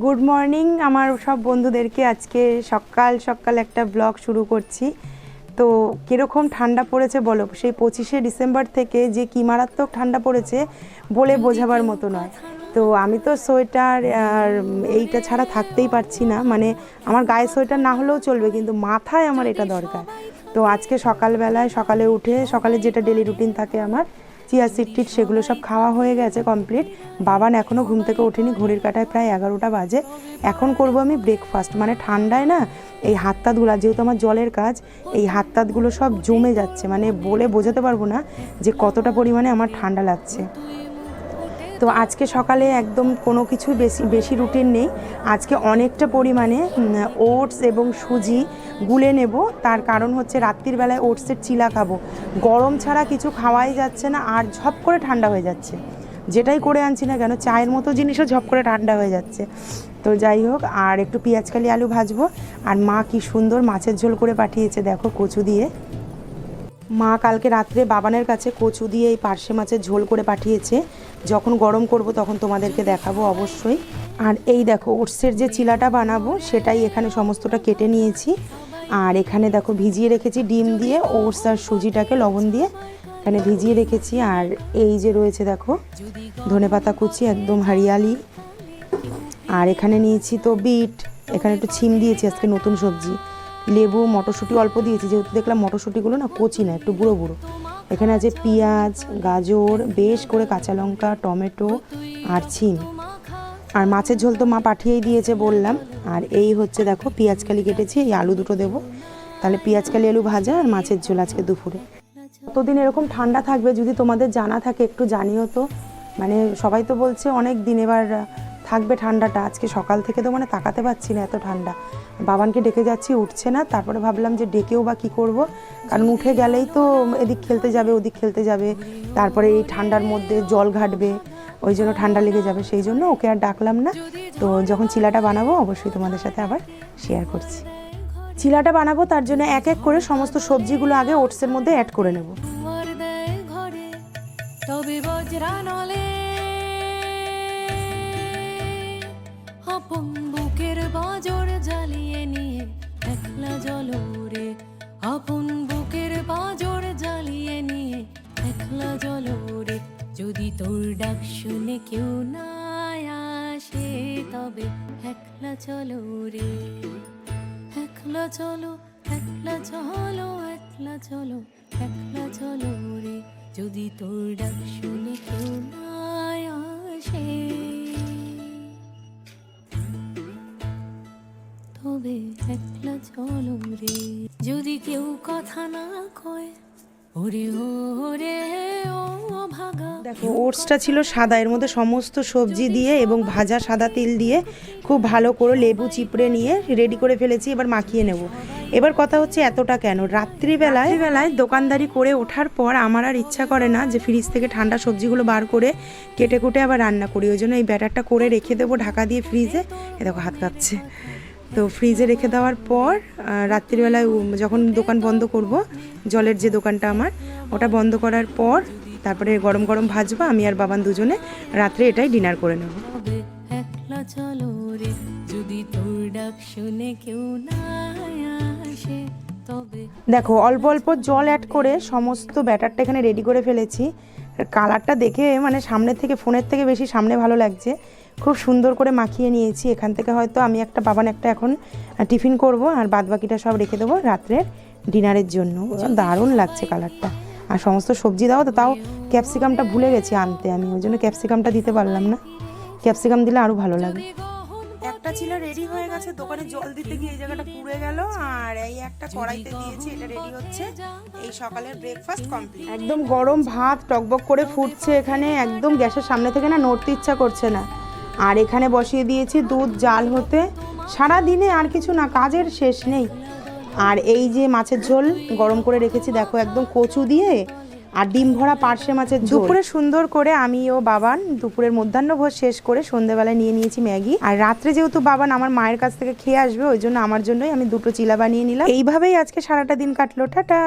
Good morning আমার সব বন্ধুদেরকে। আজকে সকাল সকাল একটা ব্লগ শুরু করছি। তো কীরকম ঠান্ডা পড়েছে বলো, সেই 25শে ডিসেম্বর থেকে যে কী মারাত্মক ঠান্ডা পড়েছে বলে বোঝাবার মতো নয়। তো আমি তো সোয়েটার আর এইটা ছাড়া থাকতেই পারছি না, মানে আমার গায়ে সোয়েটার না হলেও চলবে, কিন্তু মাথায় আমার এটা দরকার। তো আজকে সকালে উঠে সকালে যেটা ডেলি রুটিন থাকে আমার, চিয়া সিড টিট সেগুলো সব খাওয়া হয়ে গেছে কমপ্লিট। বাবান এখনও ঘুম থেকে ওঠেনি, ঘড়ির কাঁটায় প্রায় 11টা বাজে। এখন করব আমি ব্রেকফাস্ট। মানে ঠান্ডায় না এই হাত তাতগুলো, যেহেতু আমার জলের কাজ, এই হাত তাতগুলো সব জমে যাচ্ছে, মানে বলে বোঝাতে পারবো না যে কতটা পরিমাণে আমার ঠান্ডা লাগছে। তো আজকে সকালে একদম কোনো কিছু বেশি রুটিন নেই। আজকে অনেকটা পরিমাণে ওটস এবং সুজি গুলে নেব। তার কারণ হচ্ছে রাত্রির বেলায় ওটসের চিলা খাবো। গরম ছাড়া কিছু খাওয়াই যাচ্ছে না, আর ঝপ করে ঠান্ডা হয়ে যাচ্ছে। যেটাই করে আনছি না কেন, চায়ের মতো জিনিসও ঝপ করে ঠান্ডা হয়ে যাচ্ছে। তো যাই হোক, আর একটু পেঁয়াজকালি আলু ভাজবো। আর মা কি সুন্দর মাছের ঝোল করে পাঠিয়েছে দেখো, কচু দিয়ে। মা কালকে রাত্রে বাবানের কাছে কচু দিয়ে এই পার্শে মাছের ঝোল করে পাঠিয়েছে। যখন গরম করব তখন তোমাদেরকে দেখাবো অবশ্যই। আর এই দেখো ওটসের যে চিলাটা বানাবো সেটাই এখানে সমস্তটা কেটে নিয়েছি। আর এখানে দেখো ভিজিয়ে রেখেছি ডিম দিয়ে, ওটস আর সুজিটাকে লবণ দিয়ে এখানে ভিজিয়ে রেখেছি। আর এই যে রয়েছে দেখো ধনেপাতা কুচি, একদম হরিয়ালি। আর এখানে নিয়েছি তো বিট, এখানে একটু ছিম দিয়েছি, আজকে নতুন সবজি। লেবু, মটরশুঁটি অল্প দিয়েছি, যেহেতু দেখলাম মটরশুঁটিগুলো না কচি না, একটু বুড়ো বুড়ো। এখানে আছে পেঁয়াজ, গাজর, বেশ করে কাঁচা লঙ্কা, টমেটো আর ছিম। আর মাছের ঝোল তো মা পাঠিয়েই দিয়েছে বললাম। আর এই হচ্ছে দেখো পেঁয়াজকালি কেটেছি, এই আলু দুটো দেবো, তাহলে পেঁয়াজকালি আলু ভাজা আর মাছের ঝোল আজকে দুপুরে। কতদিন এরকম ঠান্ডা থাকবে যদি তোমাদের জানা থাকে একটু জানিও তো। মানে সবাই তো বলছে অনেক দিন এবার থাকবে ঠান্ডাটা। আজকে সকাল থেকে তো মানে তাকাতে পারছি না, এত ঠান্ডা। বাবানকে ডেকে যাচ্ছি, উঠছে না। তারপরে ভাবলাম যে ডেকেও বা কী করবো, কারণ উঠে গেলেই তো এদিক খেলতে যাবে ওদিক খেলতে যাবে, তারপরে এই ঠান্ডার মধ্যে জল ঘাটবে, ওই জন্য ঠান্ডা লেগে যাবে। সেই জন্য ওকে আর ডাকলাম না। তো যখন চিলাটা বানাবো অবশ্যই তোমাদের সাথে আবার শেয়ার করছি। চিলাটা বানাবো তার জন্য এক এক করে সমস্ত সবজিগুলো আগে ওটসের মধ্যে অ্যাড করে নেব। আপন বুকের বাজর জ্বালিয়ে নিয়ে একলা জলরে, আপন বুকের বাজর জ্বালিয়ে নিয়ে একলা জলরে, যদি তোর ডাক শুনে কেউ না আসে তবে একলা চলো রে, একলা চলো, একলা চলো, একলা চলো, একলা চলো রে, যদি তোর ডাক শুনে কেউ না আসে তবে একলা চলো রে, যদি কেউ কথা না কয় ওরে ওরে ও ভাগা। দেখো ওটসটা ছিল সাদা, এর মধ্যে সমস্ত সবজি দিয়ে এবং ভাজা সাদা তিল দিয়ে খুব ভালো করে লেবু চিপড়ে নিয়ে রেডি করে ফেলেছি। এবার মাখিয়ে নেব। এবার কথা হচ্ছে এতটা কেন, রাত্রিবেলায় দোকানদারি করে ওঠার পর আমার আর ইচ্ছা করে না যে ফ্রিজ থেকে ঠান্ডা সবজিগুলো বার করে কেটে কুটে আবার রান্না করি। ওই জন্য এই ব্যাটারটা করে রেখে দেবো ঢাকা দিয়ে ফ্রিজে। এ দেখো হাত কাঁপছে। তো ফ্রিজে রেখে দেওয়ার পর রাত্রিবেলায় যখন দোকান বন্ধ করব, জলের যে দোকানটা আমার, ওটা বন্ধ করার পর তারপরে গরম গরম ভাজবো। আমি আর বাবান দুজনে রাত্রে এটাই ডিনার করে নেব। একলা চলো রে, যদি তোর ডাক শুনে কেউ না আসে তবে। দেখো অল্প অল্প জল অ্যাড করে সমস্ত ব্যাটারটা এখানে রেডি করে ফেলেছি। কালারটা দেখে মানে সামনের থেকে, ফোনের থেকে বেশি সামনে ভালো লাগছে। খুব সুন্দর করে মাখিয়ে নিয়েছি। এখান থেকে হয়তো আমি একটা, বাবান একটা এখন টিফিন করব, আর বাদবাকিটা সব রেখে দেবো রাত্রের ডিনারের জন্য। দারুণ লাগছে কালারটা। আর সমস্ত সবজি দাও তো, তাও ক্যাপসিকামটা ভুলে গেছি আনতে আমি, ওই জন্য ক্যাপসিকামটা দিতে পারলাম না। ক্যাপসিকাম দিলে আরও ভালো লাগে। একটা ছিল রেডি হয়ে গেছে, দোকানে জল দিতে গিয়ে এই জায়গাটা পুড়ে গেল। আর এই একটা কড়াইতে দিয়েছি, এটা রেডি হচ্ছে। এই সকালের ব্রেকফাস্ট কমপ্লিট। একদম গরম ভাত টকবক করে ফুটছে এখানে, একদম গ্যাসের সামনে থেকে না নড়তে ইচ্ছা করছে না। আর এখানে বসিয়ে দিয়েছি দুধ জাল হতে। সারা দিনে আর কিছু না, কাজের শেষ নেই। আর এই যে মাছের ঝোল গরম করে রেখেছি দেখো, একদম কচু দিয়ে আর ডিম ভরা পার্শে মাছের ঝোল। দুপুরে সুন্দর করে আমি ও বাবান দুপুরের মধ্যাহ্নভোজ শেষ করে সন্ধ্যেবেলায় নিয়ে নিয়েছি ম্যাগি। আর রাত্রে যেহেতু বাবান আমার মায়ের কাছ থেকে খেয়ে আসবে, ওই জন্য আমার জন্যই আমি দুটো চিলা বানিয়ে নিলাম। এইভাবেই আজকে সারাটা দিন কাটলো। টাটা।